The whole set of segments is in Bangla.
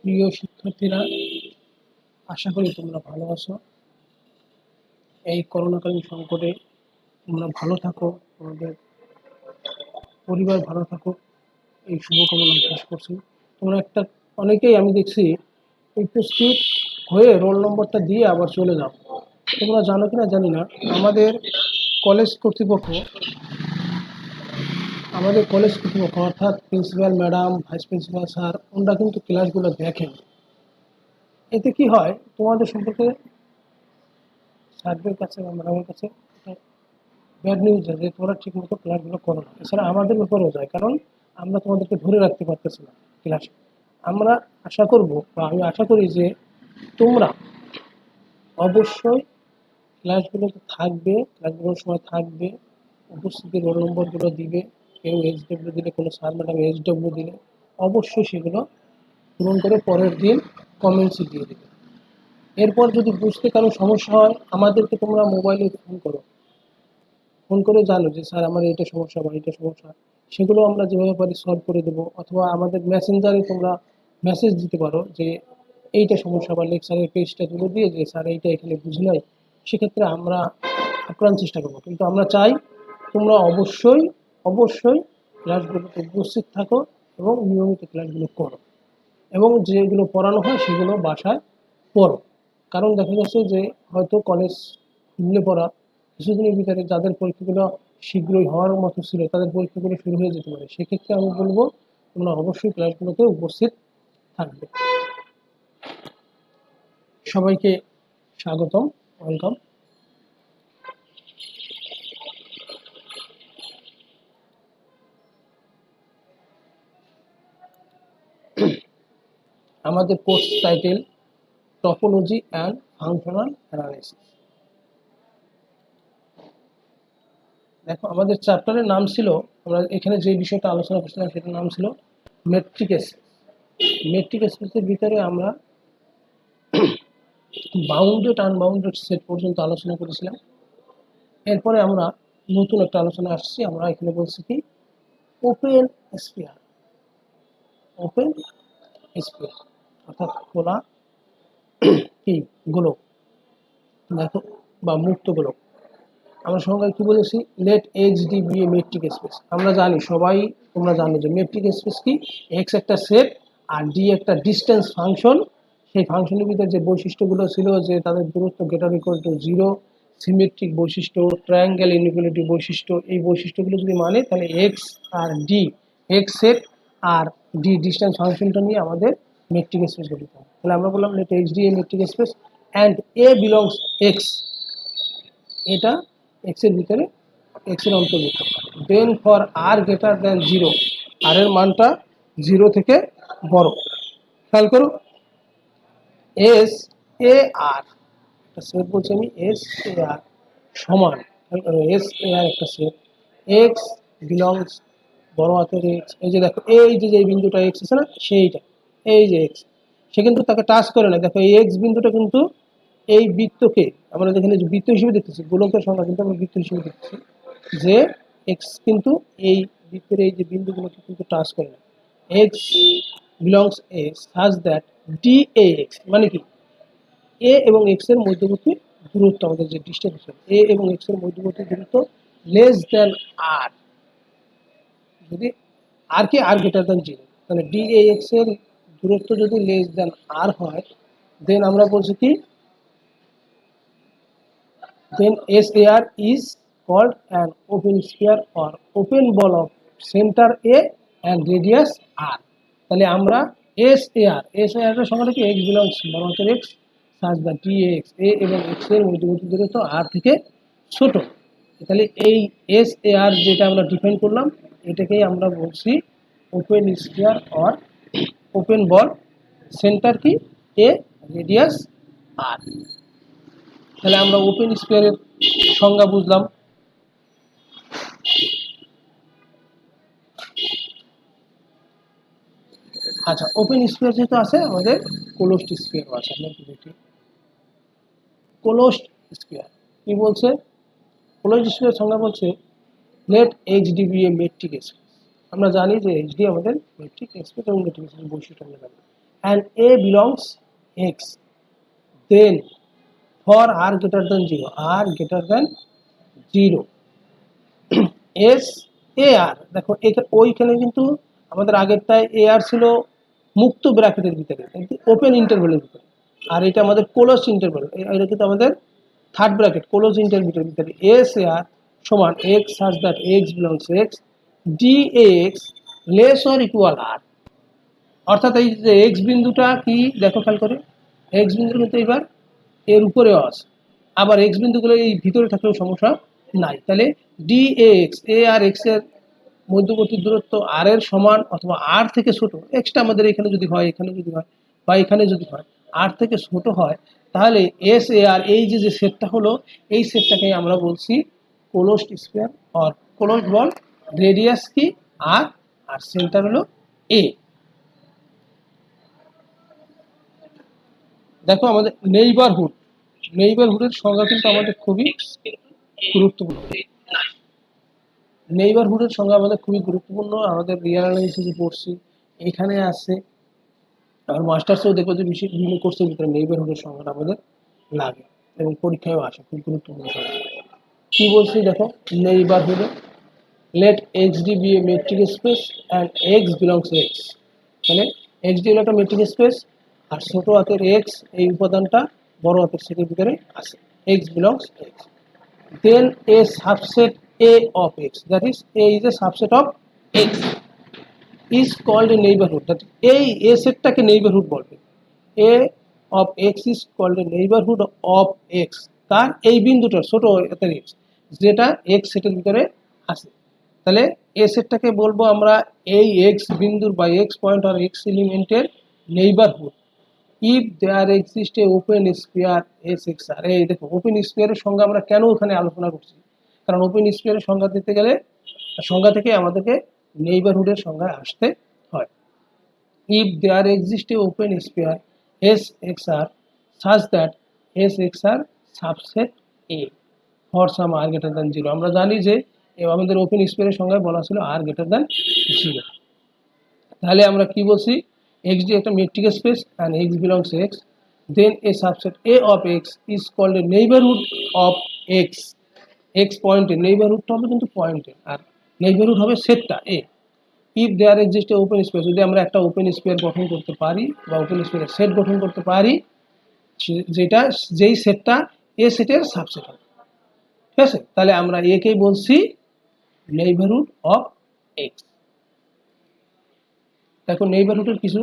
প্রিয় শিক্ষার্থীরা, আশা করি তোমরা ভালো আছো। এই করোনাকালীন সংকটে তোমরা ভালো থাকো, তোমাদের পরিবার ভালো থাকুক, এই শুভকামনা শেষ করছি। তোমরা অনেকেই আমি দেখছি উপস্থিত হয়ে রোল নম্বরটা দিয়ে আবার চলে যাও। তোমরা জানো কিনা জানি না, আমাদের কলেজ কর্তৃপক্ষ অর্থাৎ principal madam, vice principal sir, ওনারা কিন্তু ক্লাসগুলো দেখেন। এতে কি হয়, তোমাদের সম্পর্কে স্যারদের কাছে বা ম্যাডামের কাছে ব্যাড নিউজ যায় যে তোমরা ঠিক মতো ক্লাসগুলো করো না। এছাড়া আমাদের উপরেও যায়, কারণ আমরা তোমাদেরকে ধরে রাখতে পারতেছি না ক্লাসে। আমরা আশা করব, বা আমি আশা করি যে তোমরা অবশ্যই ক্লাসগুলোতে থাকবে, ক্লাসগুলোর সময় থাকবে, উপস্থিতির রোল নম্বরগুলো দিবে। কেউ এইচডব্লিউ দিলে, কোনো স্যার ম্যাডাম এইচডব্লিউ দিলে অবশ্যই সেগুলো পূরণ করে পরের দিন কমেন্টসে দিয়ে দেবে। এরপর যদি বুঝতে কারো সমস্যা হয়, আমাদেরকে তোমরা মোবাইলে ফোন করে জানো যে স্যার আমার এইটা সমস্যা বা এইটা সমস্যা, সেগুলো আমরা যেভাবে পারি সলভ করে দেবো। অথবা আমাদের মেসেঞ্জারে তোমরা মেসেজ দিতে পারো যে এইটা সমস্যা, বা লেকচারের পেজটা তুলে দিয়ে যে স্যার এইটা এখানে বুঝি নাই। সেক্ষেত্রে আমরা আপ্রাণ চেষ্টা করবো, কিন্তু আমরা চাই তোমরা অবশ্যই ক্লাসগুলোতে উপস্থিত থাকো এবং নিয়মিত ক্লাসগুলো করো, এবং যেগুলো পড়ানো হয় সেগুলো বাসায় পড়ো। কারণ দেখা যাচ্ছে যে হয়তো কলেজ খুললে পড়া কিছুদিনের ভিতরে যাদের পরীক্ষাগুলো শীঘ্রই হওয়ার মতো ছিল, তাদের পরীক্ষাগুলো শুরু হয়ে যেতে পারে। সেক্ষেত্রে আমি বলবো তোমরা অবশ্যই ক্লাসগুলোতে উপস্থিত থাকবে। সবাইকে স্বাগতম, ওয়েলকাম। আমাদের course title topology and functional analysis. দেখো, আমাদের চ্যাপ্টারের নাম ছিল, আমরা এখানে যে বিষয়টা আলোচনা করছিলাম সেটার নাম ছিল মেট্রিক স্পেস। মেট্রিক স্পেসের ভিতরে আমরা বাউন্ডেড আনবাউন্ডেড সেট পর্যন্ত আলোচনা করেছিলাম। এরপরে আমরা নতুন একটা আলোচনা আসছি, আমরা এখানে বলছি কি ওপেন স্পিয়ার। ওপেন স্পিয়ার অর্থাৎ খোলা কি গোলক, দেখো, বা মুক্ত গোলক। আমরা সংজ্ঞায় কি বলেছি, let x D be a metric space. আমরা জানি, সবাই তোমরা জানো যে মেট্রিক স্পেস কি, এক্স একটা সেট আর ডি একটা ডিস্টেন্স ফাংশন। সেই ফাংশনের ভিতরে যে বৈশিষ্ট্যগুলো ছিল, যে তাদের দূরত্ব গ্রেটার ইকুয়াল টু 0, সিমেট্রিক বৈশিষ্ট্য, ট্রায়াঙ্গেল ইনইকুয়ালিটি বৈশিষ্ট্য, এই বৈশিষ্ট্যগুলো যদি মানে, তাহলে এক্স আর ডি, এক্স সেট আর ডি ডিস্টেন্স ফাংশনটা নিয়ে আমাদের মেট্রিক স্পেস গঠিত হয়। তাহলে আমরা বললাম let x D a metric space and A belongs X, এটা এক্স এর ভিতরে এক্স এর অন্তর্ভুক্ত। দেন ফর আর গ্রেটার দেন 0, আর এর মানটা 0 থেকে বড়। খেয়াল করো, এস এ আর একটা সেট বলছি আমি, এস এ আর সমান, এস এ আর একটা সেট, এক্স বিলংস বড় হাতের এক্স। এই যে দেখো, এই যে যে বিন্দুটা এক্স আছে না, সেইটা, এই যে এক্স, সে কিন্তু তাকে টাচ করে না। দেখো, এই এক্স বিন্দুটা কিন্তু এই বৃত্তকে আমরা যেখানে বৃত্ত হিসেবে দেখতেছি, গোলকের সংখ্যা কিন্তু আমরা বৃত্ত হিসেবে দেখতেছি, যে এক্স কিন্তু এই বৃত্তের এই যে বিন্দুগুলোকে কিন্তু টাচ করে না। X belongs A such that D A x মানে কি, এ এবং এক্স এর মধ্যবর্তী দূরত্ব, আমাদের যে ডিস্টেন্স, এ এবং এক্স এর মধ্যবর্তী দূরত্ব লেস দেন আর, যদি আর কি আর গ্রেটার দেন 0, তাহলে ডি এ এক্স এর দূরত্ব যদি লেস দেন আর হয়, দেন আমরা বলছি কি, then SAR is called an open sphere or open ball of center A and radius R. তাহলে আমরা SAR এর সংখ্যাটা কি, x belongs বড় x such that dx a এবং x এর মধ্যবর্তী দূরত্ব r থেকে ছোট। তাহলে এই SAR যেটা আমরা ডিফাইন করলাম, এটাকেই আমরা বলছি open sphere or open ball, centre কি a, রেডিয়াস r। তাহলে আমরা ওপেন স্ফিয়ারের সংজ্ঞা বুঝলাম। আচ্ছা, ওপেন স্ফিয়ার যেহেতু আছে, আমাদের ক্লোজড স্ফিয়ারও আছে। আমরা একটু দেখি ক্লোজড স্ফিয়ার কি বলছে। ক্লোজড স্ফিয়ার সংজ্ঞা বলছে late H D be a metric space. আমরা জানি যে এইচ ডি আমাদের মেট্রিক স্পেস এবং মেট্রিক স্পেস বৈশিষ্ট্য আমরা জানি। and A belongs X, then for r greater than 0, r greater than 0, S a r, দেখো ওইখানে কিন্তু আমাদের আগেরটায় এ আর ছিল মুক্ত ব্র্যাকেটের ভিতরে, ওপেন ইন্টারভ্যালের ভিতরে, আর এটা আমাদের ক্লোজ ইন্টারভ্যাল, এটা কিন্তু আমাদের থার্ড ব্র্যাকেট ক্লোজ ইন্টারভ্যালের ভিতরে। এস এ আর সমান x such that x belongs x d x less or equal r. অর্থাৎ এই যে এক্স বিন্দুটা কি দেখো খেয়াল করে, এক্স বিন্দুর কিন্তু এবার এর উপরেও আছে, আবার এক্স বিন্দুগুলো এই ভিতরে থাকলেও সমস্যা নাই। তাহলে ডি এক্স এ আর এক্স এর মধ্যবর্তী দূরত্ব আর এর সমান অথবা আর থেকে ছোট, এক্সটা আমাদের এখানে যদি হয়, এখানে যদি হয়, বা এখানে যদি হয়, আর থেকে ছোট হয়, তাহলে এস এ আর এই যে সেটটা হলো, এই সেটটাকে আমরা বলছি closed sphere or closed ball. Radius কি আর, আর সেন্টার হলো এ। দেখো আমাদের নেইবারহুডের সংজ্ঞা কিন্তু আমাদের খুবই গুরুত্বপূর্ণ। নেইবারহুডের সংজ্ঞা আমাদের খুবই গুরুত্বপূর্ণ, আমাদের রিয়াল অ্যানালাইসিসে পড়ছি, এখানে আছে, আর মাস্টার্সেও দেখো যে বিভিন্ন কোর্সের ভিতরে নেইবারহুডের সংজ্ঞাটা আমাদের লাগে এবং পরীক্ষায়ও আসে, খুব গুরুত্বপূর্ণ সংজ্ঞা। কি বলছি দেখো, নেইবারহুডে let x D be a metric space and x belongs x, মানে এক্স ডি হলো একটা মেট্রিক স্পেস, আর ছোট হাতের এক্স এই উপাদানটা বড় হাতের সেটের ভিতরে আছে, x belongs x, then a subset A of x, that is A is a subset of x, is called a neighborhood, that এই A সেটটাকে neighborhood বলবে। A of x is called a neighborhood of x, তার এই বিন্দুটার ছোট হাতের x যেটা x সেটের ভিতরে আছে। তাহলে A সেটটাকে বলবো আমরা এই x বিন্দুর বা x পয়েন্ট আর x এলিমেন্টের neighborhood if there exists a open sphere SXR। এই দেখো ওপেন স্ফিয়ারের সংজ্ঞা আমরা কেন ওখানে আলোচনা করছি, কারণ ওপেন স্ফিয়ারের সংজ্ঞা দিতে গেলে সংজ্ঞা থেকে আমাদেরকে নেইবারহুডের সংজ্ঞায় আসতে হয়। if there exists a open sphere SXR such that SXR subset A for some r greater than 0, আমরা জানি যে আমাদের ওপেন স্ফিয়ারের সংজ্ঞায় বলা ছিল r greater than 0। তাহলে আমরা কি বলছি, x d একটা metric space and x belongs x, then a subset A of x is called a neighborhood of x, x পয়েন্টে নেইবারহুডটা হবে কিন্তু পয়েন্টে, আর নেইবারহুড হবে সেটটা A। if there exists a open space, যদি আমরা একটা ওপেন স্ফিয়ার গঠন করতে পারি বা ওপেন স্ফিয়ারের সেট গঠন করতে পারি, যেটা যেই সেটটা A সেটের সাবসেট হবে, ঠিক আছে, তাহলে আমরা A কেই বলছি নেইবারহুড অফ x। দেখো নেইবারহুডের কিছু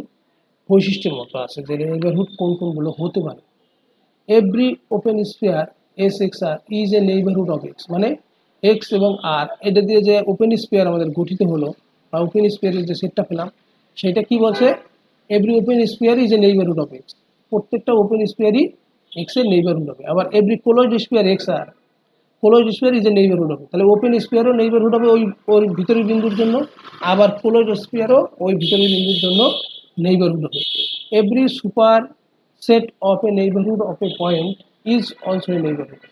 বৈশিষ্ট্যের মতো আছে, যে নেইবারহুড কোন কোনগুলো হতে পারে। Every open sphere S x R is a neighbourhood of X, মানে এক্স এবং আর এটা দিয়ে যে ওপেন স্ফিয়ার আমাদের গঠিত হলো বা ওপেন স্ফিয়ারের যে সেটটা পেলাম, সেটা কি বলছে, every open sphere is a neighbourhood of X, প্রত্যেকটা ওপেন স্ফিয়ারই এক্স এর নেইবারহুড হবে। আবার every closed sphere X R closed sphere is a neighbourhood হবে, তাহলে ওপেন স্ফিয়ারও নেইবারহুড হবে ওই ভিতরের বিন্দুর জন্য, আবার ক্লোজড স্ফিয়ারও ওই ভিতরের বিন্দুর জন্য নেইবারহুড হবে। Every super set of A neighbourhood of A point is also a neighbourhood.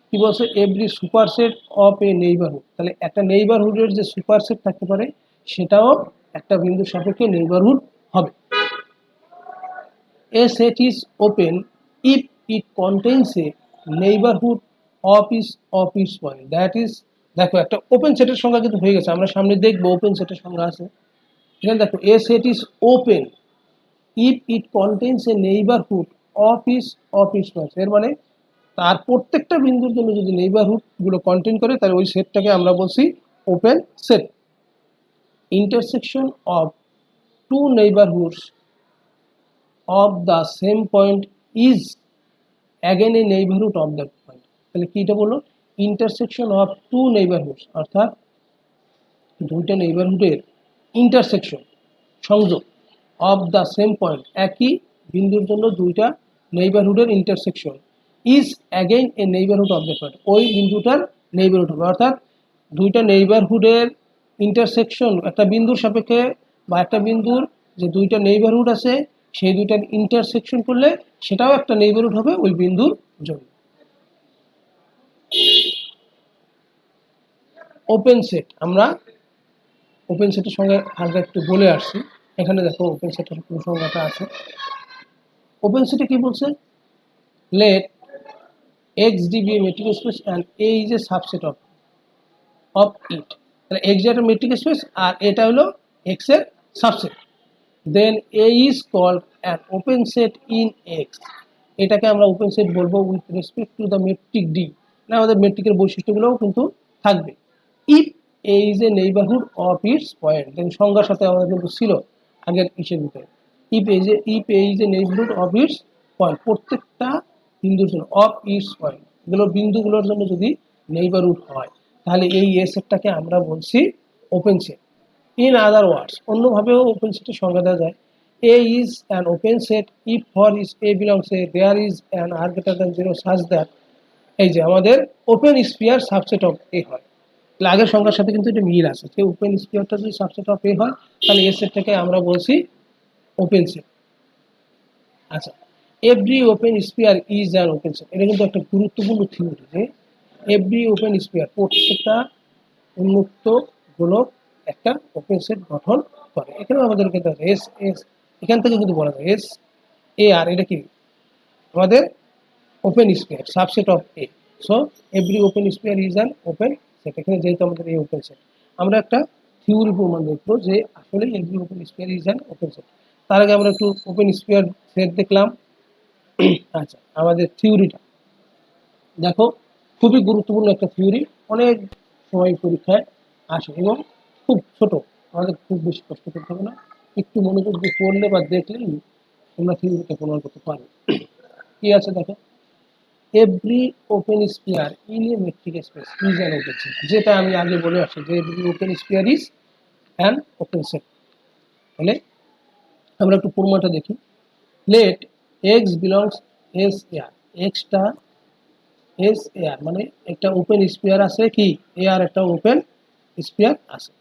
কি বলছে, every super set of A neighbourhood, তাহলে একটা নেইবারহুডের যে সুপার সেট থাকতে পারে সেটাও একটা বিন্দুর সাপেক্ষে নেইবারহুড হবে। A set is open if it contains a neighborhood of its point, that is, দেখো একটা ওপেন সেটের সংজ্ঞা কিন্তু হয়ে গেছে, আমরা সামনে দেখবো ওপেন সেটের সংজ্ঞা আছে। এখানে দেখো A set is open if it contains a neighborhood of its point, এর মানে তার প্রত্যেকটা বিন্দুর জন্য যদি নেইবারহুড গুলো কন্টেইন করে তাহলে ওই সেটটাকে আমরা বলছি open set. Intersection of two neighbourhoods of the same point is again a neighborhood of that point, তাহলে কি এটা বললো, ইন্টারসেকশন অফ টু নেইবারহুডস, অর্থাৎ দুইটা নেইবারহুডের ইন্টারসেকশন সংযোগ, অফ দ্য সেম পয়েন্ট একই বিন্দুর জন্য দুইটা নেইবারহুডের intersection, is again a neighbourhood of that point, ওই বিন্দুটার নেইবারহুড হবে। অর্থাৎ দুইটা নেইবারহুডের ইন্টারসেকশন একটা বিন্দুর সাপেক্ষে বা একটা বিন্দুর যে দুইটা নেইবারহুড আছে সেই দুইটার ইন্টারসেকশন করলে সেটাও একটা নেইবারহুড হবে ওই বিন্দুর জন্য। ওপেন সেট, আমরা ওপেন সেটের সঙ্গে হালকা একটু বলে আসছি। এখানে দেখো ওপেন সেটের সংজ্ঞাটা আছে। ওপেন সেটে কি বলছে, let x D be a metric space and A is a subset of it. তাহলে এক্স একটা মেট্রিক স্পেস আর এটা হলো এক্স এর subset. Then A is called an open set in x. এটাকে আমরা ওপেন সেট বলবো with respect to the metric d, না আমাদের মেট্রিকের বৈশিষ্ট্যগুলোও কিন্তু থাকবে। If A is a neighbourhood of its point, then সংজ্ঞার সাথে আমাদের কিন্তু ছিল আগের ইসের ভিতরে। If A is a neighbourhood of its point, প্রত্যেকটা বিন্দুর জন্য অফ ইটস পয়েন্ট, এগুলো বিন্দুগুলোর জন্য যদি নেইবারহুড হয় তাহলে এই এ সেটটাকে আমরা বলছি open set. In other words, অন্যভাবেও ওপেন সেটের সংজ্ঞা দেওয়া যায়। A is an open set if for is a belongs A there is an r greater than 0 such that, এই যে আমাদের open sphere subset of A হয়। তাহলে আগের সংখ্যার সাথে কিন্তু এটা মিল আছে, যে ওপেন স্পিয়ারটা যদি সাবসেট অফ এ হয় তাহলে এ সেটটাকে আমরা বলছি ওপেন সেট। আচ্ছা, every open sphere is an open set, এটা কিন্তু একটা গুরুত্বপূর্ণ থিওরি, যে এভরি ওপেন স্পিয়ার, প্রত্যেকটা উন্মুক্ত গোলক একটা ওপেন সেট গঠন করে। এখানে আমাদেরকে এস এস এখান থেকে কিন্তু বলা যায় এস এ আর, এটা কি আমাদের open sphere subset of A. So every open sphere is an open set. এখানে যেহেতু আমাদের এই ওপেন সেট, আমরা একটা থিওরি প্রমাণ দেখবো যে আসলে every open sphere is an open set. তার আগে আমরা একটু ওপেন স্পিয়ার সেট দেখলাম। আচ্ছা, আমাদের থিওরিটা দেখো, খুবই গুরুত্বপূর্ণ একটা থিওরি, অনেক সময় পরীক্ষায় আসে এবং খুব ছোট, আমাদের খুব বেশি কষ্ট করতে হবে না, একটু মনোযোগ দিয়ে পড়লে বা দেখলেই তোমরা থিওরিটা প্রমাণ করতে পারবে। কি আছে দেখো, every open sphere in a metric space is an open set, যেটা আমি আগে বলে আসছি যে every open sphere is an open set. তাহলে আমরা একটু প্রমাণটা দেখি। Let X belongs S R, এক্সটা এস এয়ার মানে একটা ওপেন স্পিয়ার আছে, কি এয়ার একটা ওপেন স্পিয়ার আছে।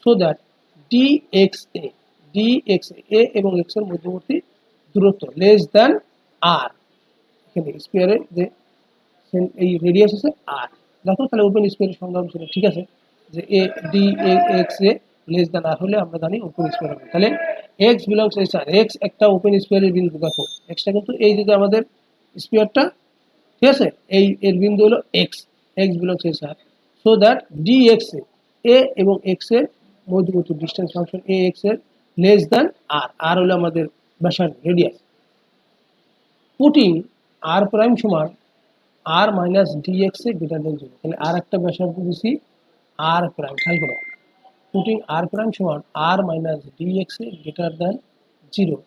সো দ্যাট ডি এক্স এ এবং এক্স এর মধ্যবর্তী দূরত্ব লেস দ্যান আর, এখানে স্পিয়ারের যে এই রেডিয়াস আছে আর। দেখো তাহলে ওপেন স্পিয়ারের সংজ্ঞা ছিল, ঠিক আছে, যে a d x a less than r হলে আমরা জানি ওপেন স্পিয়ার হবে। তাহলে x belongs S r, x একটা ওপেন স্পিয়ারের বিন্দু, দেখো এক্সটা কিন্তু এই যে আমাদের স্পিয়ারটা, ঠিক আছে, এই এর বিন্দু হলো x, x belongs S r. So that D x এ এবং এক্স এর মধ্যবর্তী ডিস্টেন্স ফাংশন এ এক্স এর লেস দ্যান আর, আর হলো আমাদের ব্যাসার্ধ রেডিয়াস। পুটিং আর প্রাইম সমান r minus d x a greater than 0, তাহলে আর একটা ব্যাসার্ধ দিছি আর প্রাইম, খেয়াল করো, পুটিং আর প্রাইম সমান r minus d x a greater than 0,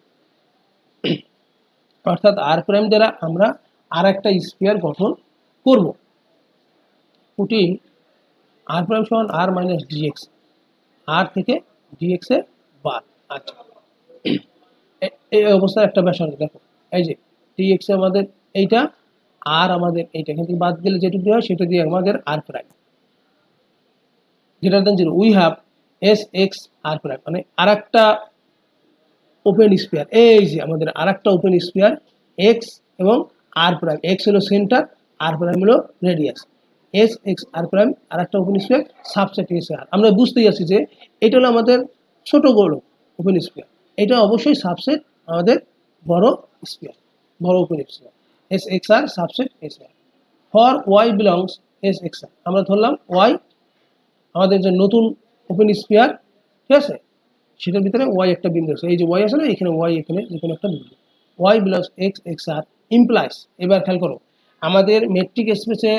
অর্থাৎ আর প্রাইম দ্বারা আমরা আর একটা স্পিয়ার গঠন করব। পুটিং আর প্রাইম সমান আর মাইনাস ডিএক্স, আর থেকে ডিএক্স এর বাদ। আচ্ছা, এই অবস্থায় একটা ব্যাসার্ধ দেখো, এই যে ডিএক্স আমাদের এইটা, আর আমাদের এইটা, এখান থেকে বাদ গেলে যেটুকু হয় সেটা দিয়ে আমাদের r prime greater than 0, we have S x r prime, মানে আর একটা ওপেন স্পিয়ার, এই যে আমাদের আর একটা ওপেন স্পিয়ার এক্স এবং আর প্রাইম, এক্স হলো সেন্টার, আর প্রাইম হলো radius, S x r prime আর একটা ওপেন স্পিয়ার সাবসেট এস আর। আমরা বুঝতেই আছি যে এটা হলো আমাদের ছোট গোলক ওপেন স্পিয়ার, এটা অবশ্যই সাবসেট আমাদের বড় স্পিয়ার, বড় open sphere S x r subset S r. For y belongs S x r, আমরা ধরলাম ওয়াই আমাদের যে নতুন ওপেন স্পিয়ার, ঠিক আছে, সেটার ভিতরে ওয়াই একটা বিন্দু আছে, এই যে ওয়াই আছে না, এখানে ওয়াই, এখানে যে কোনো একটা বিন্দু, ওয়াই বিলংস এক্স এক্স আর ইমপ্লাইস। এবার খেয়াল করো, আমাদের মেট্রিক স্পেসে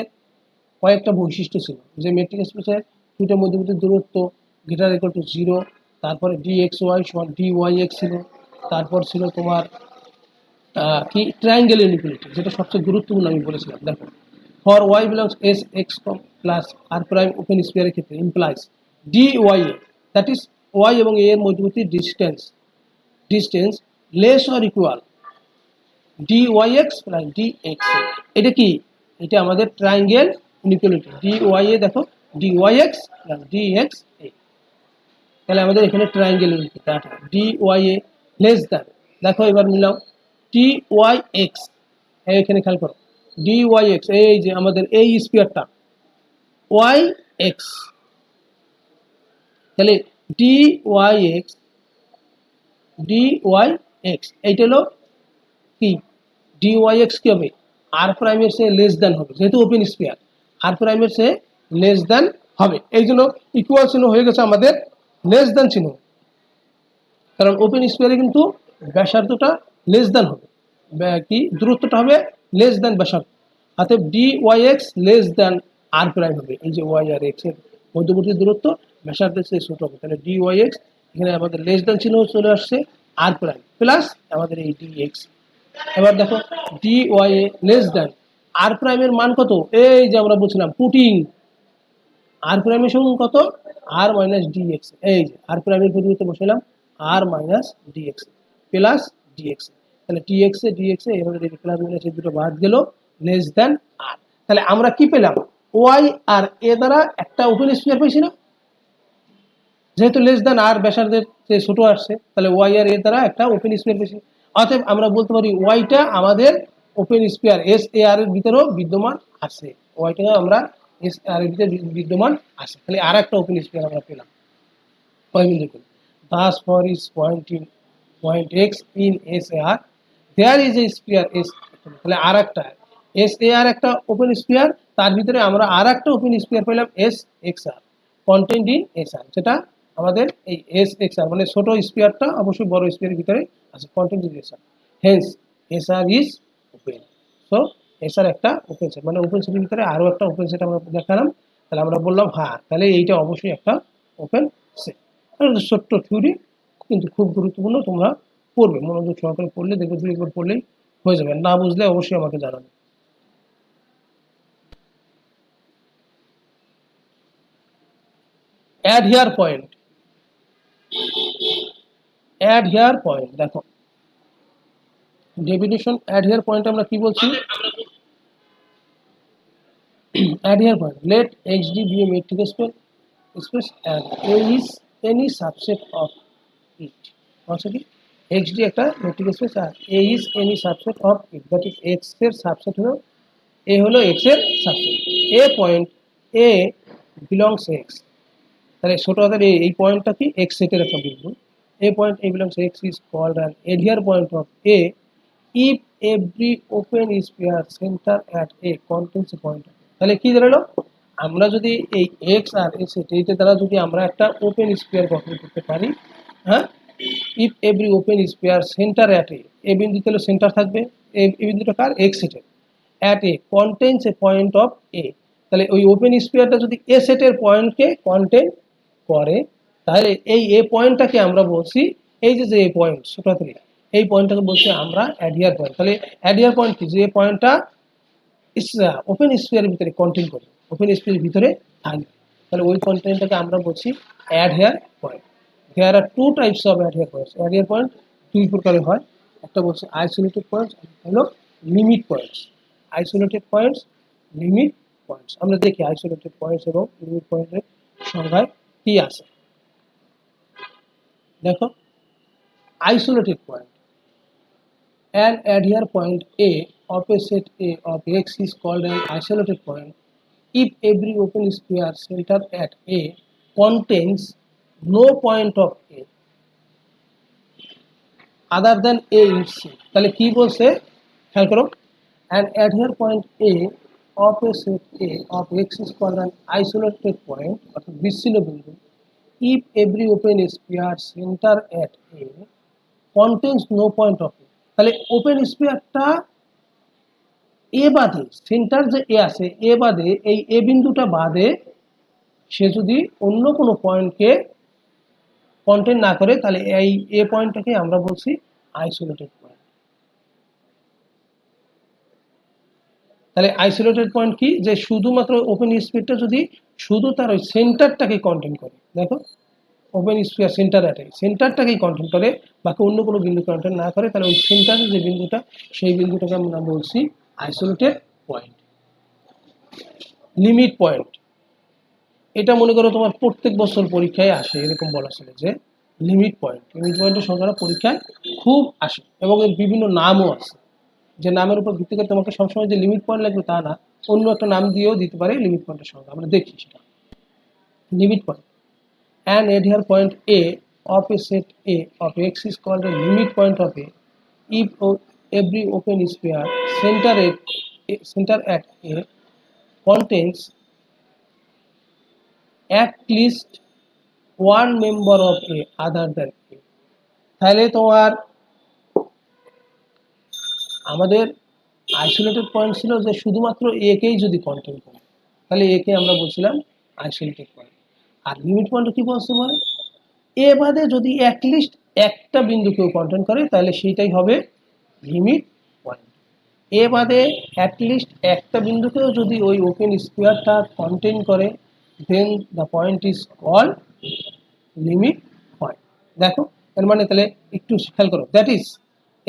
কয়েকটা বৈশিষ্ট্য ছিল, যে মেট্রিক স্পেসে দুইটার মধ্যবর্তী দূরত্ব গ্রেটার ইকুয়াল টু 0, তারপরে ডি এক্স ওয়াই সমান ডি ওয়াই এক্স ছিল, তারপর ছিল তোমার কি ট্রায়াঙ্গেল ইনইকুয়ালিটি, যেটা সবচেয়ে গুরুত্বপূর্ণ আমি বলেছিলাম। দেখো, for y belongs S x plus r prime open স্পিয়ারের ক্ষেত্রে implies d y a, that is y এবং এ এর মধ্যবর্তী distance less or equal d Y x plus d x. এটা কি, এটা আমাদের triangle inequality, d y a দেখো d Y x plus d x a, তাহলে আমাদের এখানে triangle inequality d y a less than, দেখো এবার মিলাও ডি ওয়াই এক্স, এখানে খেয়াল করো ডি ওয়াই এক্স, এই যে আমাদের এই স্পিয়ারটা ওয়াই এক্স, তাহলে D Y X D Y X, এইটা হলো কি ডি ওয়াই এক্স কি হবে আর প্রাইমের সে লেস দেন হবে, যেহেতু ওপেন স্পিয়ার আর প্রাইমের সে লেস দেন হবে, এই জন্য ইকুয়াল চিহ্ন হয়ে গেছে আমাদের লেস দেন চিহ্ন, কারণ ওপেন স্পিয়ারে কিন্তু ব্যাসার্ধটা লেস দেন হবে, কি দূরত্বটা হবে লেস দেন ব্যাসার্ধ, অতএব d Y x less than r prime হবে, এই যে ওয়াই আর এক্স এর মধ্যবর্তী দূরত্ব ব্যাসার্ধের চেয়ে ছোট হবে, তাহলে ডি ওয়াই এক্স এখানে আমাদের লেস দেন চিহ্ন চলে আসছে আর প্রাইম প্লাস আমাদের এই ডি এক্স। এবার দেখো d y a less than আর প্রাইমের মান কত, এই যে আমরা বলছিলাম পুটিং আর প্রাইমের সমান কত আর মাইনাস ডিএক্স, এই যে আর প্রাইমের পরিবর্তে বসালাম আর মাইনাস ডিএক্স প্লাস ডিএক্স, তাহলে ডিএক্স এ ডিএক্স এ এভাবে দেখি প্লাস মাইনাস এই দুটো বাদ গেল লেস দেন আর, তাহলে আমরা কি পেলাম ওয়াই আর এ দ্বারা একটা ওপেন স্পিয়ার পেয়েছি না, যেহেতু লেস দেন আর ব্যাসার্ধের যে ছোট আসছে তাহলে ওয়াই আর এর দ্বারা একটা ওপেন স্পিয়ার পেয়েছি, অতএব আমরা বলতে পারি ওয়াইটা আমাদের ওপেন স্পিয়ার এস এ আর এর ভিতরেও বিদ্যমান আছে, ওয়াইটা আমরা এস আর এর ভিতরে বিদ্যমান আছে, তাহলে আর একটা ওপেন স্পিয়ার আমরা পেলাম। দেখুন thus for is point x in SAR there is a sphere S, তাহলে আর একটা SAR একটা ওপেন স্পিয়ার, তার ভিতরে আমরা আর একটা ওপেন স্পিয়ার পেলাম SXR কন্টেন্ট ইন SR, যেটা আমাদের এই SXR মানে ছোট স্পিয়ারটা অবশ্যই বড় স্পিয়ারের ভিতরে আছে content in SR, hence SR is open, so SR একটা ওপেন সেট, মানে ওপেন সেটের ভিতরে আরো একটা ওপেন সেট আমরা দেখালাম, তাহলে আমরা বললাম হ্যাঁ তাহলে এইটা অবশ্যই একটা ওপেন সেট। ছোট্ট থিওরি কিন্তু খুব গুরুত্বপূর্ণ, তোমরা পড়বে মনোযোগ সহকারে পড়লে দেখবে 2 একবার পড়লেই হয়ে যাবে, না বুঝলে অবশ্যই আমাকে জানাবে। Adhere point, adhere point দেখো ডেফিনিশন অ্যাড হিয়ার পয়েন্ট আমরা কি বলছি, adhere point let x D be a metric space and A is any subset of it, also কি xd একটা মেট্রিক স্পেস আর A is any subset of it, that is x এর সাবসেট হলো A হলো x এর subset, A point A belongs x, তাহলে ছোট হাতের এই পয়েন্টটা কি x সেটের একটা বিন্দু, A point A belongs x is called an adhere point of A if every open sphere center at A contains a point, তাহলে কি দাঁড়ালো আমরা যদি এই x আর x এইটা দ্বারা যদি আমরা একটা ওপেন স্পিয়ার গঠন করতে পারি, হ্যাঁ if every open sphere centre at a বিন্দুতে হলো সেন্টার থাকবে, এই বিন্দুটা কার x সেটের at a contains a point of a, তাহলে ওই ওপেন স্পিয়ারটা যদি এ সেটের পয়েন্টকে কন্টেন করে তাহলে এই এ পয়েন্টটাকে আমরা বলছি এই যে এ পয়েন্ট ছোট হাতের এই পয়েন্টটাকে বলছি আমরা অ্যাডিয়ার পয়েন্ট, তাহলে অ্যাডিয়ার পয়েন্ট কি যে পয়েন্টটা ওপেন স্পিয়ারের ভিতরে কন্টেন করে ওপেন স্পিয়ারের ভিতরে থাকবে, তাহলে ওই কন্টেন্টটাকে আমরা বলছি adhere point. There are two types of adhere points, adhere point দুই প্রকারের হয়, একটা বলছে আইসোলেটেড পয়েন্টস, হলো limit points, isolated points limit points, আমরা দেখি আইসোলেটেড পয়েন্টস এবং লিমিট পয়েন্টের সংজ্ঞায় কি আছে। দেখো isolated point, an adhere point A of a set A of X is called an isolated point if every open sphere center at A contains no point of A other than A itself, তাহলে কি বলছে খেয়াল করো, an adhere point A of a set A of X is called an isolated point অর্থাৎ বিচ্ছিন্ন বিন্দু if every open sphere center at A contains no point of A, তাহলে ওপেন স্পিয়ারটা এ বাদে সেন্টার যে এ আছে এ বাদে এই এ বিন্দুটা বাদে সে যদি অন্য কোনো পয়েন্টকে কন্টেন না করে তাহলে এই এ পয়েন্টটাকে আমরা বলছি আইসোলেটেড পয়েন্ট। তাহলে আইসোলেটেড পয়েন্ট কি যে শুধুমাত্র ওপেন স্পিয়ারটা যদি শুধু তার ওই সেন্টারটাকে কন্টেন করে, দেখো open sphere centre at a সেন্টারটাকেই কন্টেন করে বাকি অন্য কোনো বিন্দু কন্টেন না করে তাহলে ওই সেন্টারের যে বিন্দুটা সেই বিন্দুটাকে আমরা বলছি আইসোলেটেড পয়েন্ট। লিমিট পয়েন্ট এটা মনে করো তোমার প্রত্যেক বছর পরীক্ষায় আসে, এরকম বলা ছিল যে লিমিট পয়েন্টের সংখ্যাটা পরীক্ষায় খুব আসে এবং এর বিভিন্ন নামও আছে, যে নামের উপর ভিত্তি করে তোমাকে সবসময় যে লিমিট পয়েন্ট লাগবে তা না, অন্য একটা নাম দিয়েও দিতে পারে লিমিট পয়েন্টের সংখ্যা, আমরা দেখি সেটা। Limit point an adhere point A of a set A of X is called a limit point of A if every open sphere center at A contains at least one member of A other than A। তাহলে তোমার আমাদের আইসোলেটেড পয়েন্ট ছিল যে শুধুমাত্র এ কেই যদি কন্টেইন করে তাহলে এ কে আমরা বলছিলাম আইসোলেটেড পয়েন্ট। আর লিমিট পয়েন্ট কি বলছে বলে এ বাদে যদি অ্যাটলিস্ট একটা বিন্দুকেও কন্টেইন করে তাহলে সেইটাই হবে লিমিট পয়েন্ট। এ বাদে অ্যাটলিস্ট একটা বিন্দুকেও যদি ওই ওপেন স্কোয়ারটা কন্টেইন করে then the point is called limit point. দেখো এর মানে তাহলে একটু খেয়াল করো, that is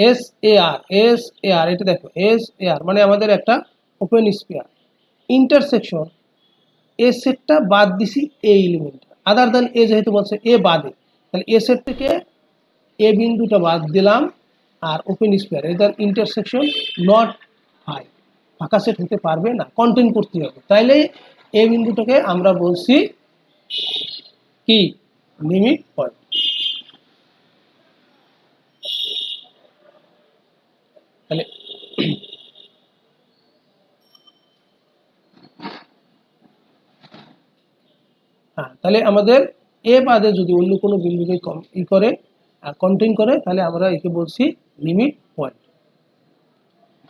S a r এটা দেখো এস এ আর মানে আমাদের একটা ওপেন স্ফিয়ার ইন্টারসেকশন এ সেটটা বাদ দিছি এ এলিমেন্টটা আদার দেন এ যেহেতু বলছে এ বাদে তাহলে এ সেট থেকে এ বিন্দুটা বাদ দিলাম আর ওপেন স্ফিয়ার এদের ইন্টারসেকশন নট হয়, ফাঁকা সেট হতে পারবে না, কন্টেইন করতে হবে, তাইলে এ বিন্দুটাকে আমরা বলছি কি লিমিট পয়েন্ট। তাহলে হ্যাঁ তাহলে আমাদের এ বাদে যদি অন্য কোনো বিন্দুকে করে কন্টেইন করে তাহলে আমরা একে বলছি লিমিট পয়েন্ট।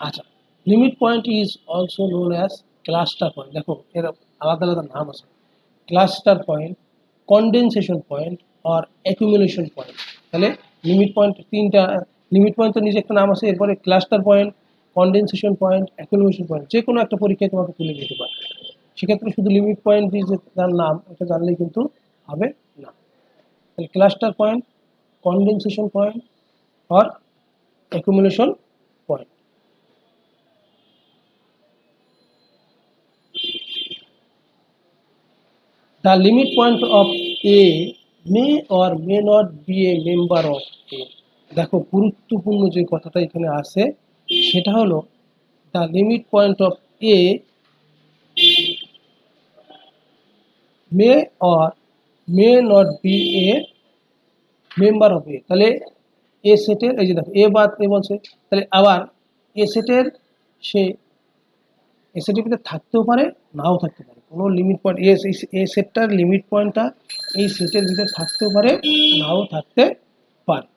আচ্ছা limit point is also known as cluster point. দেখো এর আলাদা আলাদা নাম আছে, ক্লাস্টার পয়েন্ট, কন্ডেনসেশন পয়েন্ট আর অ্যাকুমুলেশন পয়েন্ট। তাহলে লিমিট পয়েন্ট তিনটা, লিমিট পয়েন্ট তো নিজে একটা নাম আছে, এরপরে cluster point, condensation point, accumulation point, যে কোনো একটা পরীক্ষায় তোমাকে তুলে দিতে পারে। সেক্ষেত্রে শুধু লিমিট পয়েন্ট দিয়ে যে তার নাম এটা জানলেই কিন্তু হবে না। তাহলে ক্লাস্টার পয়েন্ট, কন্ডেনসেশন পয়েন্ট আর accumulation point. The limit point of A may or may not be a member of A। দেখো গুরুত্বপূর্ণ যে কথাটা এখানে আছে সেটা হলো the limit point of A may or may not be a member of A। তাহলে এ সেটের এই যে দেখো এ বাদ এ বলছে, তাহলে আবার এ সেটের সে এ সেটের ভিতরে থাকতেও পারে নাও থাকতে পারে, কোনো লিমিট পয়েন্ট এ সেটটার লিমিট পয়েন্টটা এই সেটের ভিতরে থাকতেও পারে নাও থাকতে পারে।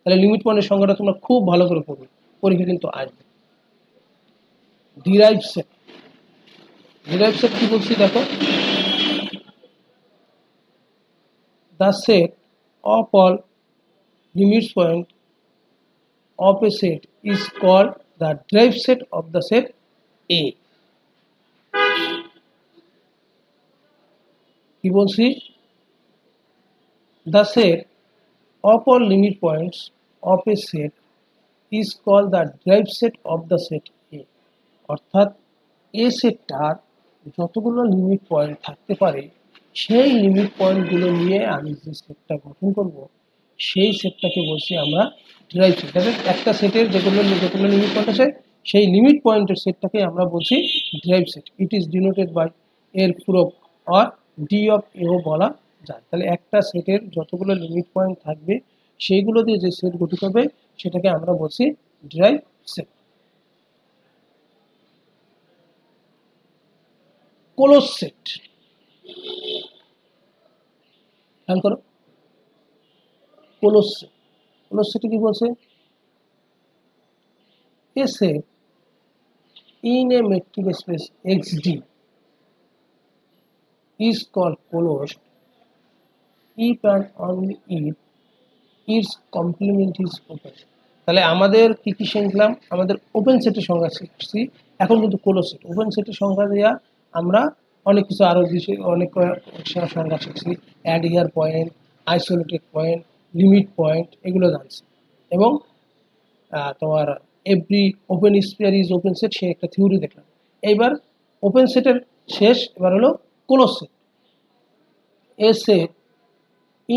তাহলে লিমিট পয়েন্টের সংজ্ঞাটা তোমরা খুব ভালো করে পড়বে, পরীক্ষা কিন্তু আসবে। ডিরাইভ সেট, ডিরাইভ সেট কি বলছি দেখো, the set of all limit point of a set is called the derived set of the set A। কি বলছি, the set of all limit points of a set is called the derived set of the set A। অর্থাৎ এ সেটটার যতগুলো লিমিট পয়েন্ট থাকতে পারে সেই লিমিট পয়েন্টগুলো নিয়ে আমি যে সেটটা গঠন করব সেই সেটটাকে বলছি আমরা ডিরাইভ সেট। একটা সেটের যেগুলো লিমিট পয়েন্ট আছে সেই লিমিট পয়েন্টের সেটটাকে আমরা বলছি derive set. It is denoted by এর পূরক অর ডি অফ এও বলা যায়। তাহলে একটা সেটের যতগুলো লিমিট পয়েন্ট থাকবে সেইগুলো দিয়ে যে সেট গঠিত হবে সেটাকে আমরা বলছি ডিরাইভ সেট। ক্লোজ সেট, খেয়াল করো ক্লোজ সেট, ক্লোজ সেটে কি বলছে, a set in a metric space xd is called closed if and only if its complement is open। তাহলে আমাদের কি কি শিখলাম, আমাদের ওপেন সেটের সংজ্ঞা শিখছি, এখন কিন্তু ক্লোজ সেট। ওপেন সেটের সংজ্ঞা দেওয়া আমরা অনেক কিছু আরো বিষয় অনেক সংজ্ঞা শিখছি, adherent point, isolated point, limit point এগুলো জানছি। এবং তোমার every open sphere is open set সে একটা থিওরি দেখলাম। এইবার ওপেন সেটের শেষ, এবার হলো close set. A set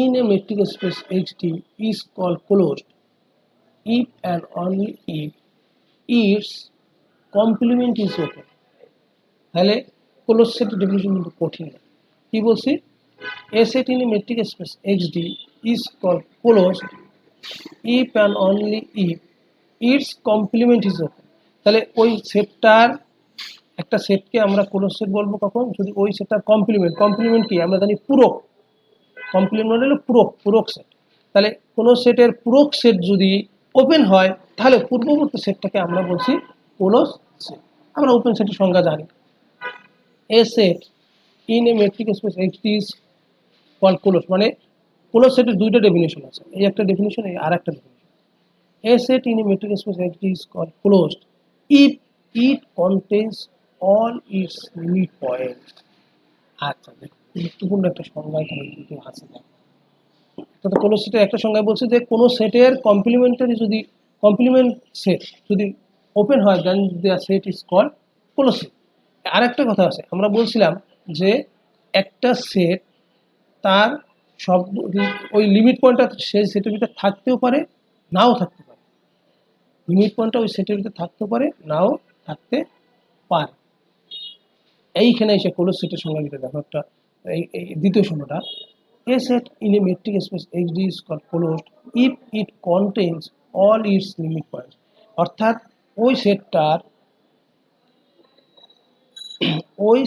in a metric space XD is called closed if and only if its complement is open। তাহলে ক্লোজ সেটের ডেফিনিশন কিন্তু কঠিন না, কি বলছি, A set in a metric space XD is called closed if and only if its complement is open. তাহলে ওই সেটটার একটা সেটকে আমরা ক্লোজ সেট বলবো কখন, যদি ওই সেটটার কমপ্লিমেন্ট কি আমরা জানি পূরক, কমপ্লিমেন্ট হলো পূরক সেট। তাহলে কোনো সেটের পূরক সেট যদি ওপেন হয় তাহলে পূর্ববর্তী সেটটাকে আমরা বলছি ক্লোজ সেট। আমরা ওপেন সেটের সংজ্ঞা জানি, a set in a metric space XD is called closed. মানে ক্লোজ সেটের দুইটা ডেফিনিশন আছে, এই একটা ডেফিনিশন, এই আর একটা definition. A set in a metric space XD is called closed if it contains all its limit points. আচ্ছা, গুরুত্বপূর্ণ একটা সংজ্ঞা এখানে কিন্তু আছে। অর্থাৎ কোনো সেটের একটা সংজ্ঞায় বলছে যে কোনো সেটের কমপ্লিমেন্ট সেট যদি ওপেন হয় then their set is called closed set. আর একটা কথা আছে, আমরা বলছিলাম যে একটা সেট তার সব ওই লিমিট পয়েন্টটা সেই সেটের ভিতরে থাকতেও পারে নাও থাকতে পারে, লিমিট পয়েন্টটা ওই সেটের ভিতরে থাকতে পারে নাও থাকতে পারে। এইখানে এসে ক্লোজ সেটের সংজ্ঞা দিতে দেখো একটা, এই দ্বিতীয় সংজ্ঞাটা, A set in a metric space XD is called closed if it contains all its limit points. অর্থাৎ ওই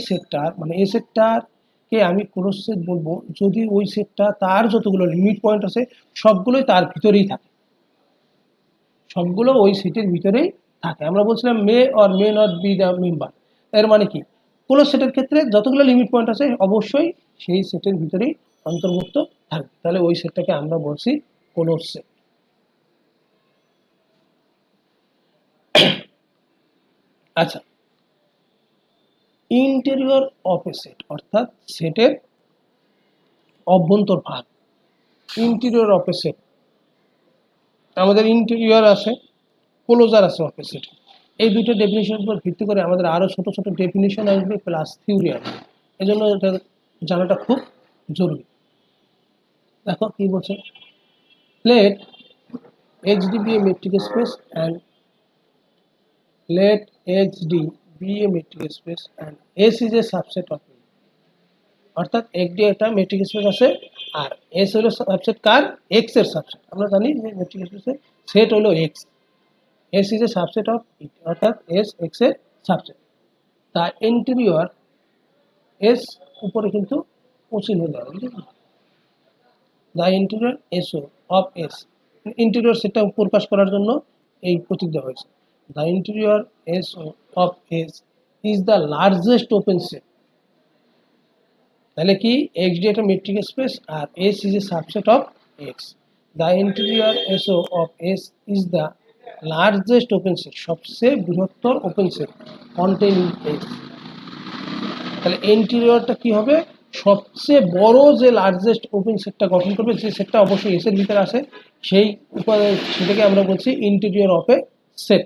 সেটটার মানে এই সেটটারকে আমি ক্লোজ সেট বলবো যদি ওই সেটটা তার যতগুলো লিমিট পয়েন্ট আছে সবগুলোই তার ভিতরেই থাকে, সবগুলো ওই সেটের ভিতরেই থাকে। আমরা বলছিলাম মে or may not be the member, এর মানে কি ক্লোজ সেটের ক্ষেত্রে যতগুলো লিমিট পয়েন্ট আছে অবশ্যই সেই সেটের ভিতরেই অন্তর্ভুক্ত থাকবে, তাহলে ওই সেটটাকে আমরা বলছি ক্লোজ সেট। আচ্ছা, ইন্টেরিয়র অফ এ সেট অর্থাৎ সেটের অভ্যন্তর ভাগ। ইন্টেরিয়র অফ এ সেট, আমাদের ইন্টেরিয়র আছে, ক্লোজার আছে অফ এ সেট। এই দুটো ডেফিনিশনের উপর ভিত্তি করে আমাদের আরো ছোট ছোট ডেফিনিশন আসবে প্লাস থিওরি আসবে, এই জন্য এটা জানাটা খুব জরুরি। দেখো কি বলছে, let XD be a metric space and let XD be a metric space and S is a subset of it. অর্থাৎ XD একটা মেট্রিক স্পেস আছে আর S হলো সাবসেট কার, X এর সাবসেট। আমরা জানি যে মেট্রিক স্পেসের সেট হলো X, S is a subset of it, অর্থাৎ S X এর সাবসেট। তা ইন্টেরিয়র S উপরে কিন্তু কোচিন হয়ে যাবে, the interior SO of S, interior সেটটা প্রকাশ করার জন্য এই প্রতীক দেওয়া হয়েছে। The interior SO of S is the largest open set. তাহলে কি XD একটা মেট্রিক স্পেস আর S is a subset of X। The interior SO of S is the largest open set, সবচেয়ে বৃহত্তর ওপেন সেট কন্টেইনিং X। তাহলে ইন্টেরিয়রটা কি হবে, সবচেয়ে বড় যে লার্জেস্ট ওপেন সেটটা গঠন করবে, যে সেটটা অবশ্যই এস এর ভিতরে আসে, সেই সেটাকে আমরা বলছি ইন্টেরিয়র অফ এ সেট।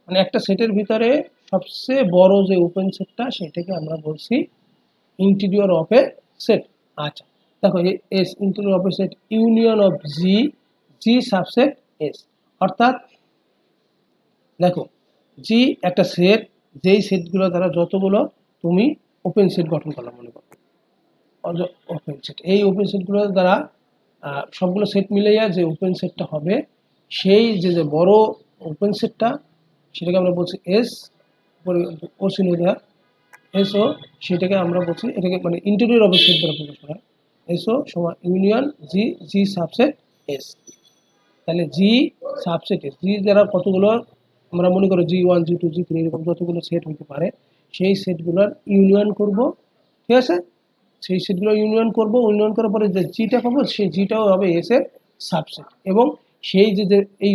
মানে একটা সেটের ভিতরে সবচেয়ে বড় যে ওপেন সেটটা সেটাকে আমরা বলছি ইন্টেরিয়র অফ এ সেট। আচ্ছা দেখো, S interior of a set union of G subset S. অর্থাৎ দেখো জি একটা সেট, যেই সেটগুলো দ্বারা যতগুলো তুমি ওপেন সেট গঠন করলাম মনে করো ওপেন সেট, এই ওপেন সেটগুলো দ্বারা সবগুলো সেট মিলাইয়া যে ওপেন সেটটা হবে, সেই যে বড় ওপেন সেটটা সেটাকে আমরা বলছি এস, ও চিহ্ন দেওয়া এসও, সেটাকে আমরা বলছি, এটাকে মানে ইন্টেরিয়র অফ এ সেট দ্বারা প্রকাশ করা হয়। এসও সমান ইউনিয়ন জি সাবসেট এস। তাহলে জি সাবসেট এস, জি দ্বারা কতগুলো আমরা মনে করো G1 G2 G3 এরকম যতগুলো সেট হতে পারে সেই সেটগুলোর ইউনিয়ন করব, ঠিক আছে, সেই সেটগুলো ইউনিয়ন করব, ইউনিয়ন করার পরে যে জিটা পাবো সেই জিটাও হবে এস এর সাবসেট। এবং সেই যে এই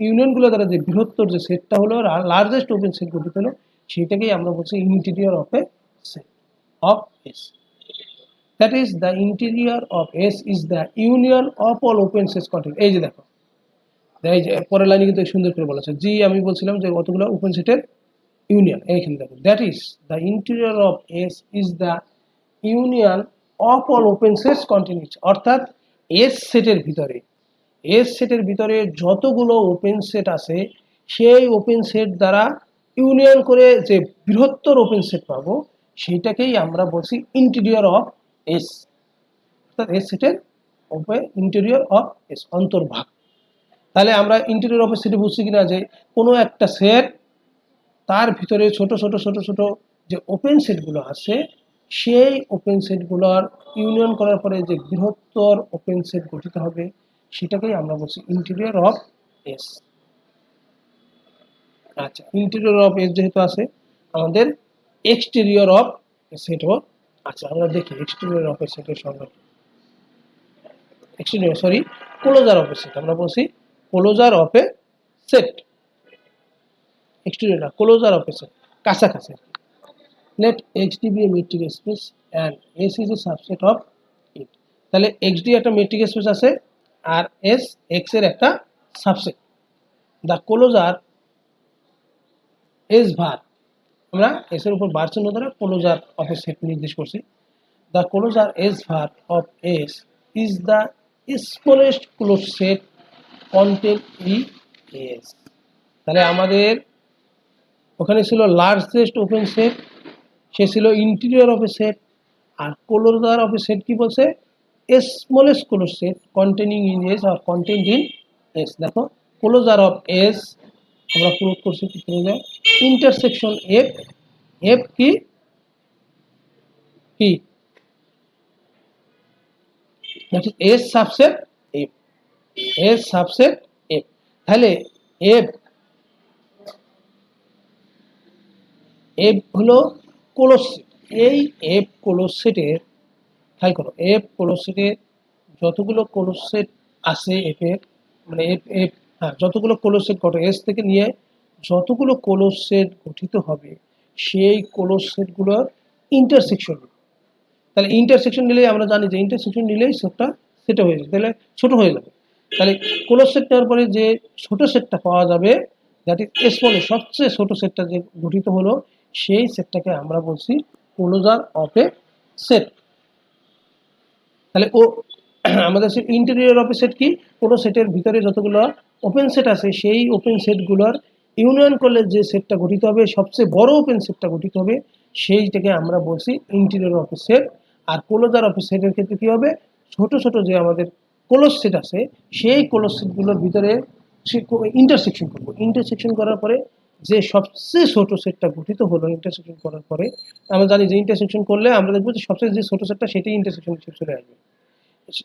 ইউনিয়নগুলো দ্বারা যে বৃহত্তর যে সেটটা হলো লার্জেস্ট ওপেন সেট গঠিত হলো, সেটাকেই আমরা বলছি interior of a set of S. That is the interior of S is the union of all open sets contain. এই যে দেখো, এই যে পরের লাইনে কিন্তু সুন্দর করে বলেছে, জি আমি বলছিলাম যে কতগুলো ওপেন সেটের ইউনিয়ন, এইখানে দেখো that is the interior of S is the union of all open sets continuous. অর্থাৎ এস সেটের ভিতরে যতগুলো ওপেন সেট আছে সেই ওপেন সেট দ্বারা ইউনিয়ন করে যে বৃহত্তর ওপেন সেট পাবো, সেইটাকেই আমরা বলছি ইন্টেরিয়র অফ এস। অর্থাৎ এস সেটের ইন্টেরিয়র অফ এস, অন্তর্ভাগ। তাহলে আমরা ইন্টেরিয়র অফ এস সেটে বুঝছি কিনা যে কোনো একটা সেট তার ভিতরে ছোট ছোট ছোট ছোট যে ওপেন সেটগুলো আছে সেই ওপেন সেটগুলোর ইউনিয়ন করার পরে যে বৃহত্তর ওপেন সেট গঠিত হবে সেটাকেই আমরা বলছি ইন্টেরিয়র অফ এস। আচ্ছা, ইন্টেরিয়র অফ এস যেহেতু আছে, আমাদের এক্সটেরিয়র অফ সেটও আছে। আমরা দেখি এক্সটেরিয়র অফ সেটের সংজ্ঞা। Exterior sorry closure of set, আমরা বলছি closure of a set, exterior না, ক্লোজার অফ এ সেট, কাছাকাছি। let xd be a metric space and s is a subset of it। তাহলে xd একটা মেট্রিক স্পেস আছে আর s x এর একটা সাবসেট। দা ক্লোজার s var, আমরা s এর উপর বার চিহ্ন দ্বারা ক্লোজার অফ এ সেট নির্দেশ করছি। দা closure s var of s is the smallest closed set contained in s। তাহলে আমাদের ওখানে ছিল লার্জেস্ট ওপেন সেট, সে ছিল ইন্টেরিয়র অফ এ সেট, আর ক্লোজার অফ এ সেট কি বলছে, smallest close set containing in S আর কন্টেন্ট ইন এস। দেখো ক্লোজার অফ এস আমরা প্রুভ করছি কি করে, ইন্টারসেকশন এফ, এফ কি কি that is S subset F, S subset F. তাহলে এফ, এফ হলো ক্লোজ সেট। এই এফ ক্লোজ সেটের, খেয়াল করো, এফ ক্লোজ সেটের যতগুলো ক্লোজ সেট আছে এফ এর, মানে এফ এফ হ্যাঁ যতগুলো ক্লোজ সেট গঠন এস থেকে নিয়ে যতগুলো ক্লোজ সেট গঠিত হবে সেই ক্লোজ সেটগুলোর ইন্টারসেকশন। তাহলে ইন্টারসেকশন নিলেই আমরা জানি যে ইন্টারসেকশন নিলেই সেটটা সেটা হয়ে যাবে, তাহলে ছোট হয়ে যাবে। তাহলে ক্লোজ সেট নেওয়ার পরে যে ছোট সেটটা পাওয়া যাবে, দ্যাট ইজ স্মলেস্ট, সবচেয়ে ছোট সেটটা যে গঠিত হলো সেই সেটটাকে আমরা বলছি ক্লোজার অফ এ সেট। তাহলে ও আমাদের set interior of a set কি, কোনো সেটের ভিতরে যতগুলো ওপেন সেট আছে সেই ওপেন সেটগুলোর ইউনিয়ন করলে যে সেটটা গঠিত হবে, সবচেয়ে বড় ওপেন সেটটা গঠিত হবে, সেইটাকে আমরা বলছি ইন্টেরিয়র অফ এ সেট। আর ক্লোজার অফ এ সেটের ক্ষেত্রে কি হবে, ছোট ছোট যে আমাদের ক্লোজ সেট আছে সেই ক্লোজ সেটগুলোর ভিতরে ইন্টারসেকশন করবো, ইন্টারসেকশন করার পরে যে সবচেয়ে ছোট সেটটা গঠিত হলো, ইন্টারসেকশন করার পরে আমরা জানি যে ইন্টারসেকশন করলে আমরা দেখবো যে সবচেয়ে যে ছোট সেটটা সেটাই ইন্টারসেকশন চলে আসবে।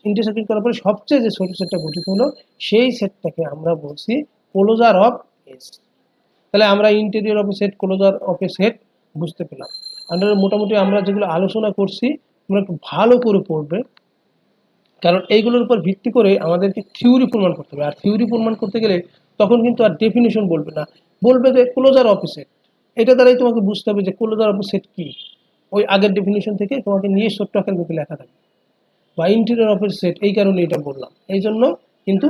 ইন্টারসেকশন করার পরে সবচেয়ে যে ছোট সেটটা গঠিত হলো সেই সেটটাকে আমরা বলছি ক্লোজার অফ এস। তাহলে আমরা interior of a set, closure of a set বুঝতে পেলাম। আমরা মোটামুটি আমরা যেগুলো আলোচনা করছি তোমরা একটু ভালো করে পড়বে, কারণ এইগুলোর উপর ভিত্তি করে আমাদেরকে থিওরি প্রমাণ করতে হবে। আর থিওরি প্রমাণ করতে গেলে তখন কিন্তু আর ডেফিনিশন বলবে না, বলবে যে ক্লোজার অফ এ সেট। এটা দ্বারাই তোমাকে বুঝতে হবে যে ক্লোজার অফ এ সেট কি, ওই আগের ডেফিনিশন থেকে তোমাকে নিয়ে ছোট্ট আকারে মধ্যে লেখা থাকবে। বা ইন্টেরিয়র অফ এ সেট এই কারণে এটা বললাম, এই জন্য কিন্তু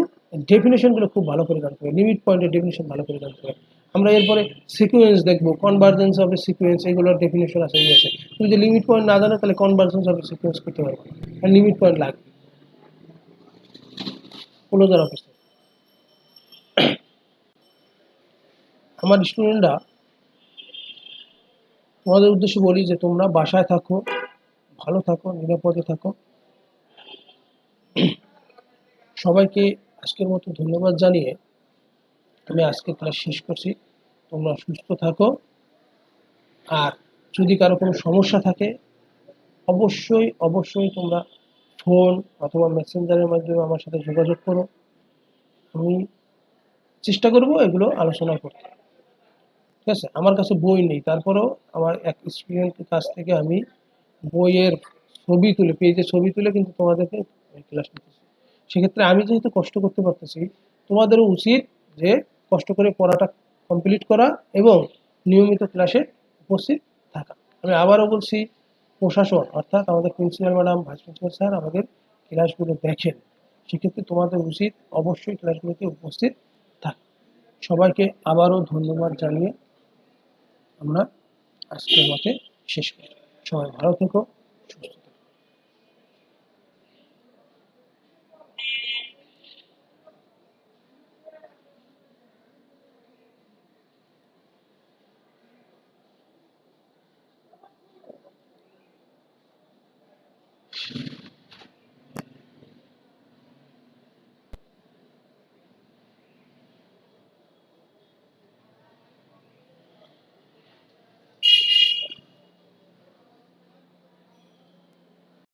ডেফিনেশনগুলো খুব ভালো করে জানতে হবে, লিমিট পয়েন্টের ডেফিনেশন ভালো করে জানতে হবে। আমরা এরপরে সিকোয়েন্স দেখবো, কনভার্জেন্স অফ এ সিকোয়েন্স, এগুলোর ডেফিনেশন আছে এই আছে। তুমি যদি লিমিট পয়েন্ট না জানো তাহলে কনভার্জেন্স অফ এ সিকোয়েন্স করতে পারবে, আর লিমিট পয়েন্ট লাগবে। ক্লোজার অফ এ সেট, আমার স্টুডেন্টরা তোমাদের উদ্দেশ্যে বলি যে তোমরা বাসায় থাকো, ভালো থাকো, নিরাপদে থাকো। সবাইকে আজকের মতো ধন্যবাদ জানিয়ে আমি আজকের ক্লাস শেষ করছি। তোমরা সুস্থ থাকো, আর যদি কারো কোনো সমস্যা থাকে অবশ্যই অবশ্যই তোমরা ফোন অথবা মেসেঞ্জারের মাধ্যমে আমার সাথে যোগাযোগ করো। আমি চেষ্টা করব এগুলো আলোচনা করতে। ঠিক আছে, আমার কাছে বই নেই, তারপরেও আমার এক স্টুডেন্টের কাছ থেকে আমি বইয়ের ছবি তুলে, পেজে ছবি তুলে কিন্তু তোমাদেরকে ক্লাস নিতেছি। সেক্ষেত্রে আমি যেহেতু কষ্ট করতে পারতেছি, তোমাদেরও উচিত যে কষ্ট করে পড়াটা কমপ্লিট করা এবং নিয়মিত ক্লাসে উপস্থিত থাকা। আমি আবারও বলছি, প্রশাসন অর্থাৎ আমাদের principal madam, vice principal sir আমাদের ক্লাসগুলো দেখেন, সেক্ষেত্রে তোমাদের উচিত অবশ্যই ক্লাসগুলোতে উপস্থিত থাকা। সবাইকে আবারও ধন্যবাদ জানিয়ে আমরা আজকের মতে শেষ করি। সবাই ভালো থেকো, সুস্থ